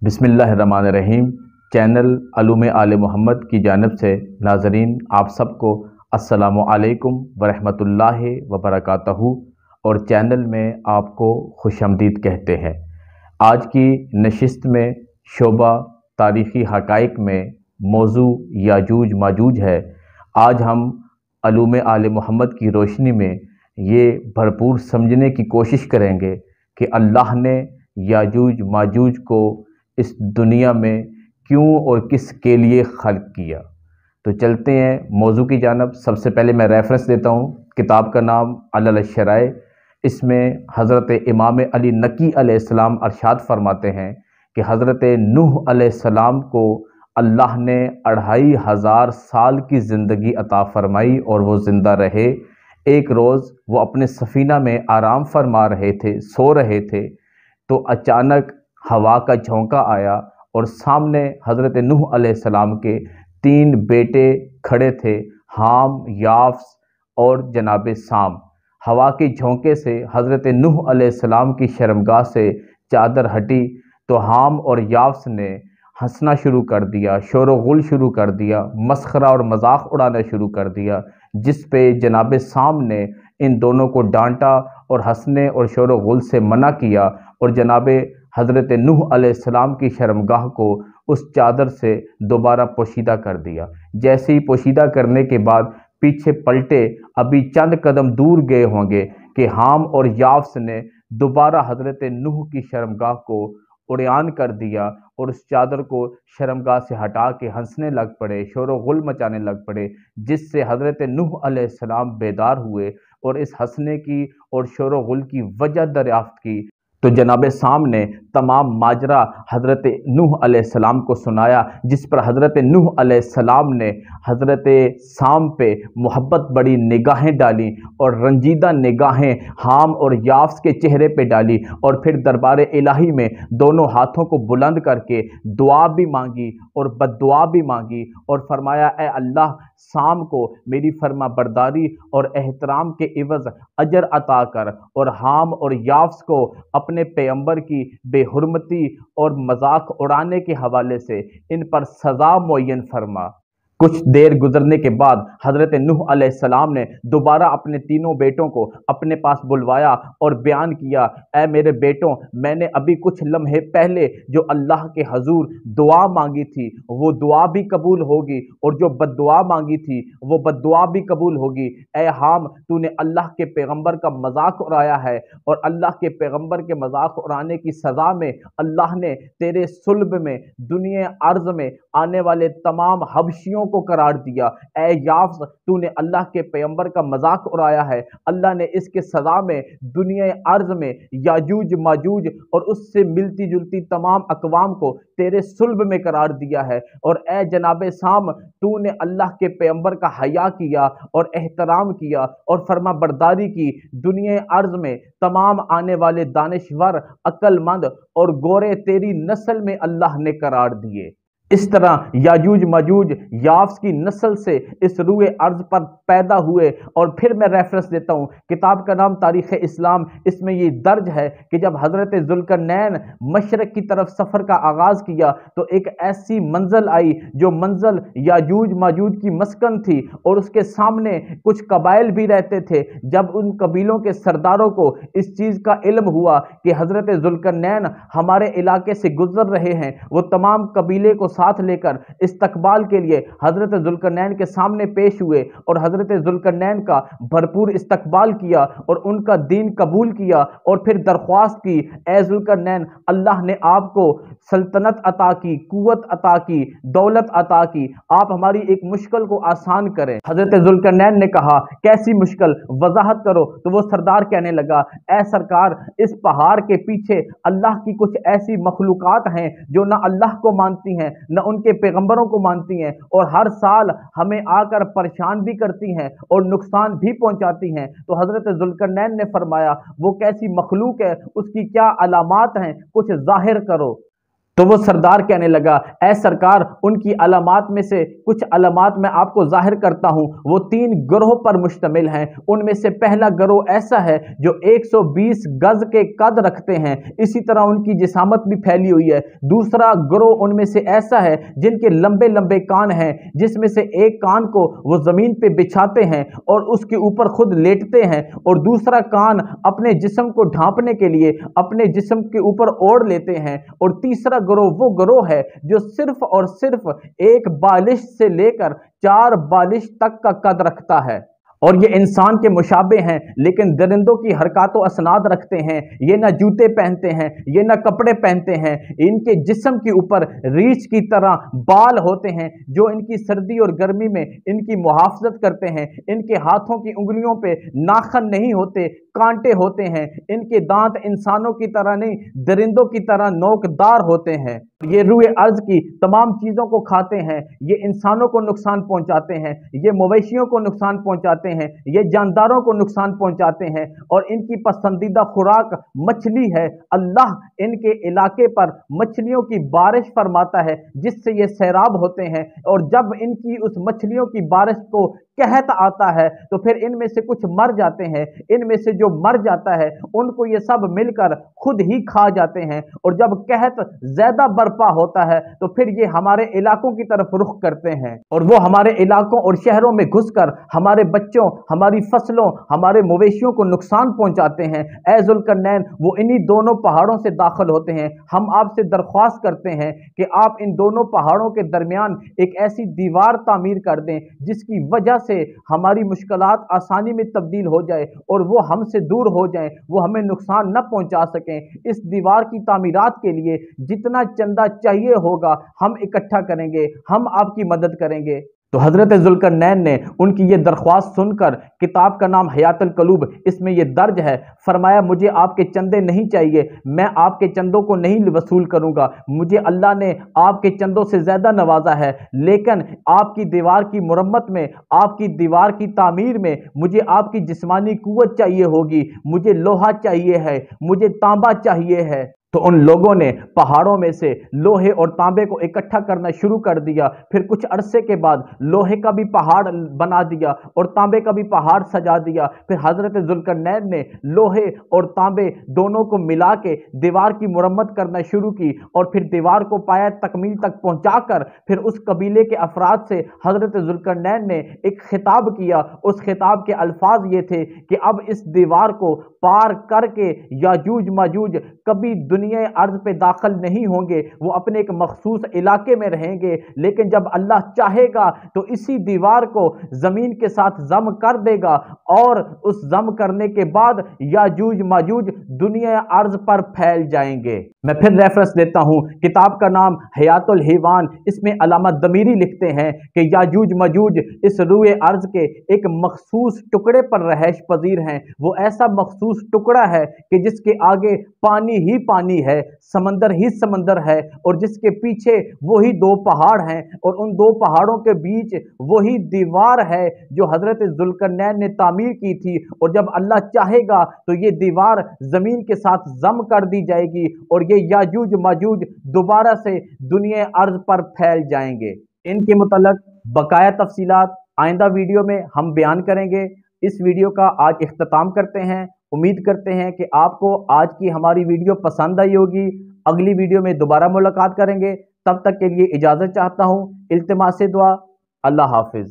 बिस्मिल्लाहिर्रहमानिर्रहीम। चैनल अलूम आले मोहम्मद की जानिब से नाज़रीन आप सबको अस्सलामु अलैकुम वरहमतुल्लाहि वबरकातहू और चैनल में आपको खुशामदीद कहते हैं। आज की नशिस्त में शोबा तारीख़ी हक़ाइक़ में मौजू याजूज माजूज है। आज हम अलूम आले मोहम्मद की रोशनी में ये भरपूर समझने की कोशिश करेंगे कि अल्लाह ने याजूज माजूज को इस दुनिया में क्यों और किस के लिए खल्क़ किया। तो चलते हैं मौजू की जानब। सबसे पहले मैं रेफरेंस देता हूँ, किताब का नाम अलल शराए। इसमें हज़रत इमाम अली नकी अलैहिस्सलाम अरशाद फरमाते हैं कि हज़रत नूह अलैहिस्सलाम को अल्लाह ने 2500 साल की ज़िंदगी अता फरमाई और वो ज़िंदा रहे। एक रोज़ वो अपने सफ़ीना में आराम फरमा रहे थे, सो रहे थे, तो अचानक हवा का झोंका आया और सामने हज़रत नूह अलैहिस्सलाम के 3 बेटे खड़े थे, हाम, याफ्स और जनाब साम। हवा के झोंके से हज़रत नूह अलैहिस्सलाम की शर्मगाह से चादर हटी तो हाम और याफ्स ने हंसना शुरू कर दिया, शोर व गुल शुरू कर दिया, मस्खरा और मजाक उड़ाना शुरू कर दिया, जिस पे जनाब साम ने इन दोनों को डांटा और हंसने और शोर व गुल से मना किया और जनाब हज़रत नूह अलैहिस्सलाम की शर्मगाह को उस चादर से दोबारा पोशीदा कर दिया। जैसे ही पोशीदा करने के बाद पीछे पलटे, अभी चंद कदम दूर गए होंगे कि हाम और याफ्स ने दोबारा हज़रत नूह की शर्मगाह को उड़ान कर दिया और उस चादर को शर्मगाह से हटा के हंसने लग पड़े, शोर व गुल मचाने लग पड़े, जिससे हज़रत नूह अलैहिस्सलाम बेदार हुए और इस हंसने की और शोर व गुल की वजह दरियाफ्त की। तो जनाब साम ने तमाम माजरा हज़रत नूह अलैहिस्सलाम को सुनाया, जिस पर हज़रत नूह अलैहिस्सलाम ने हज़रत साम पे मोहब्बत बड़ी निगाहें डाली और रंजीदा निगाहें हाम और याफ्स के चेहरे पे डाली और फिर दरबार इलाही में दोनों हाथों को बुलंद करके दुआ भी मांगी और बद्दुआ भी मांगी और फरमाया, ए अल्लाह, साम को मेरी फर्मा बरदारी और एहतराम के इवज़ अजर अता कर और हाम और याफ्स को अपने पैगंबर की बेहुरमती और मजाक उड़ाने के हवाले से इन पर सज़ा मुअय्यन फरमा। कुछ देर गुजरने के बाद हज़रत नूह अलैहिस्सलाम ने दोबारा अपने तीनों बेटों को अपने पास बुलवाया और बयान किया, ऐ मेरे बेटों, मैंने अभी कुछ लम्हे पहले जो अल्लाह के हजूर दुआ मांगी थी वो दुआ भी कबूल होगी और जो बद्दुआ मांगी थी वो बद्दुआ भी कबूल होगी। ऐ हाम, तूने अल्लाह के पैगंबर का मजाक उड़ाया है और अल्लाह के पैगंबर के मजाक उड़ाने की सज़ा में अल्लाह ने तेरे सुल्ब में दुनिया अर्ज में आने वाले तमाम हबशियों को करार दिया। ऐ याफ्स, तूने अल्लाह के पैगंबर का मजाक उड़ाया है, अल्लाह ने इसके सज़ा में दुनिया अर्ज में याजूज माजूज और उससे मिलती जुलती तमाम अकवाम को तेरे सुल्ब में करार दिया है। और ऐ जनाब साम, तूने अल्लाह के पैगंबर का हया किया और एहतराम किया और फर्मा बरदारी की, दुनिया अर्ज में तमाम आने वाले दानिशवर, अक्लमंद और गोरे तेरी नस्ल में अल्लाह ने करार दिए। इस तरह याजूज माजूज याफ्स की नस्ल से इस रूए अर्ज पर पैदा हुए। और फिर मैं रेफरेंस देता हूँ, किताब का नाम तारीख़ इस्लाम। इसमें ये दर्ज है कि जब हज़रत ज़ुल्करनैन मशरक़ की तरफ सफ़र का आगाज़ किया तो एक ऐसी मंजिल आई जो मंजिल याजूज माजूज की मस्कन थी और उसके सामने कुछ कबाइल भी रहते थे। जब उन कबीलों के सरदारों को इस चीज़ का इल्म हुआ कि हज़रत ज़ुल्करनैन हमारे इलाके से गुजर रहे हैं, वो तमाम कबीले को साथ लेकर इस्तकबाल के लिए हजरत ज़ुल्करनैन के सामने पेश हुए और हजरत ज़ुल्करनैन का भरपूर इस्तकबाल किया और उनका दीन कबूल किया और फिर दरख्वास्त की, ए ज़ुल्करनैन, अल्लाह ने आपको सल्तनत अता की, कुव्वत अता की, दौलत अता की, आप हमारी एक मुश्किल को आसान करें। हजरत ज़ुल्करनैन ने कहा, कैसी मुश्किल, वजाहत करो। तो वो सरदार कहने लगा, ए सरकार, इस पहाड़ के पीछे अल्लाह की कुछ ऐसी मखलूकात हैं जो ना अल्लाह को मानती हैं न उनके पैगंबरों को मानती हैं और हर साल हमें आकर परेशान भी करती हैं और नुकसान भी पहुंचाती हैं। तो हजरत ज़ुल्करनैन ने फरमाया, वो कैसी मखलूक है, उसकी क्या अलामात हैं, कुछ जाहिर करो। تو وہ سردار کہنے لگا، اے سرکار، ان کی علامات میں سے کچھ علامات میں آپ کو ظاہر کرتا ہوں، وہ 3 گروہ پر مشتمل ہیں۔ ان میں سے پہلا گروہ ایسا ہے جو 120 گز کے قد رکھتے ہیں، اسی طرح ان کی جسامت بھی پھیلی ہوئی ہے۔ دوسرا گروہ ان میں سے ایسا ہے جن کے لمبے لمبے کان ہیں، جس میں سے ایک کان کو وہ زمین پہ بچھاتے ہیں اور اس کے اوپر خود لیٹتے ہیں، اور دوسرا کان اپنے جسم کو ڈھانپنے کے لیے اپنے جسم کے اوپر اوڑھ لیتے ہیں، اور تیسرا گروہ وہ گروہ ہے جو صرف اور صرف 1 بالش سے لے کر 4 بالش تک کا قد رکھتا ہے، اور یہ انسان کے مشابہ ہیں لیکن درندوں کی حرکات و اسناد رکھتے ہیں۔ یہ نہ جوتے پہنتے ہیں، یہ نہ کپڑے پہنتے ہیں، ان کے جسم کے اوپر ریچھ کی طرح بال ہوتے ہیں جو ان کی سردی اور گرمی میں ان کی محافظت کرتے ہیں۔ ان کے ہاتھوں کی انگلیوں پہ ناخن نہیں ہوتے، کانٹے ہوتے ہیں۔ ان کے دانت انسانوں کی طرح نہیں، درندوں کی طرح نوکدار ہوتے ہیں۔ یہ روئے ارض کی تمام چیزوں کو کھاتے ہیں، یہ انسانوں کو نقصان پہنچاتے ہیں، یہ مویشیوں کو نقصان پہنچاتے ہیں، یہ جانداروں کو نقصان پہنچاتے ہیں، اور ان کی پسندیدہ خوراک مچھلی ہے۔ اللہ ان کے علاقے پر مچھلیوں کی بارش فرماتا ہے جس سے یہ سیراب ہوتے ہیں، اور جب ان کی اس مچھلیوں کی بارش کو قحط آتا ہے تو پھر ان میں سے کچھ مر جاتے ہیں۔ ان میں سے جو مر جاتا ہے ان کو یہ سب مل کر خود ہی کھا جاتے ہیں، اور جب قحط زیادہ برپا ہوتا ہے تو پھر یہ ہمارے علاقوں کی طرف رخ کرتے ہیں، اور وہ ہمارے علاقوں اور شہروں میں گھس کر ہمارے بچوں، ہماری فصلوں، ہمارے مویشیوں کو نقصان پہنچاتے ہیں۔ اے ذوالقرنین، وہ انہی دونوں پہاڑوں سے داخل ہوتے ہیں۔ ہم آپ سے درخواست کرتے ہیں کہ آپ ان دونوں پہاڑوں کے درمیان ایک ایسی دیوار تعمیر کر دیں جس کی وجہ سے ہماری مشکلات آسانی میں تبدیل ہو جائے اور وہ ہم سے دور ہو جائیں، وہ ہمیں نقصان نہ پہنچا سکیں۔ اس دیوار کی تعمیرات کے لیے جتنا چندہ چاہیے ہوگا ہم اکٹھا کریں گے، ہم آپ کی مدد کریں گے۔ تو حضرت ذوالقرنین نے ان کی یہ درخواست سن کر، کتاب کا نام حیات القلوب، اس میں یہ درج ہے، فرمایا مجھے آپ کے چندے نہیں چاہیے، میں آپ کے چندوں کو نہیں وصول کروں گا، مجھے اللہ نے آپ کے چندوں سے زیادہ نوازا ہے، لیکن آپ کی دیوار کی مرمت میں، آپ کی دیوار کی تعمیر میں مجھے آپ کی جسمانی قوت چاہیے ہوگی، مجھے لوہا چاہیے ہے، مجھے تانبا چاہیے ہے۔ تو ان لوگوں نے پہاڑوں میں سے لوہے اور تانبے کو اکٹھا کرنا شروع کر دیا۔ پھر کچھ عرصے کے بعد لوہے کا بھی پہاڑ بنا دیا اور تانبے کا بھی پہاڑ سجا دیا۔ پھر حضرت ذوالقرنین نے لوہے اور تانبے دونوں کو ملا کے دیوار کی مرمت کرنا شروع کی، اور پھر دیوار کو پایہ تکمیل تک پہنچا کر پھر اس قبیلے کے افراد سے حضرت ذوالقرنین نے ایک خطاب کیا۔ اس خطاب کے الفاظ یہ تھے کہ اب اس دیوار کو پار کر کے یاجوج ماجوج کبھی دنیا ارض پہ داخل نہیں ہوں گے، وہ اپنے ایک مخصوص علاقے میں رہیں گے، لیکن جب اللہ چاہے گا تو اسی دیوار کو زمین کے ساتھ ضم کر دے گا، اور اس ضم کرنے کے بعد یاجوج ماجوج دنیا ارض پر پھیل جائیں گے۔ میں پھر ریفرنس دیتا ہوں، کتاب کا نام حیات الحیوان، اس میں علامہ دمیری لکھتے ہیں کہ یاجوج ماجوج اس روئے ارض کے ایک مخصوص ٹکڑے پر رہائش پذیر ہیں۔ وہ ایسا مخصوص ٹکڑا ہے کہ جس کے آگے پانی ہی پانی ہے، سمندر ہی سمندر ہے، اور جس کے پیچھے وہی 2 پہاڑ ہیں، اور ان 2 پہاڑوں کے بیچ وہی دیوار ہے جو حضرت ذوالقرنین نے تعمیر کی تھی، اور جب اللہ چاہے گا تو یہ دیوار زمین کے ساتھ ضم کر دی جائے گی، اور یہ یاجوج ماجوج دوبارہ سے دنیا ارض پر پھیل جائیں گے۔ ان کے متعلق بقایا تفصیلات آئندہ ویڈیو میں ہم بیان کریں گے۔ اس ویڈیو کا آج اختتام کرتے ہیں۔ امید کرتے ہیں کہ آپ کو آج کی ہماری ویڈیو پسند آئی ہوگی۔ اگلی ویڈیو میں دوبارہ ملاقات کریں گے، تب تک کے لیے اجازت چاہتا ہوں۔ التماس دعا، اللہ حافظ۔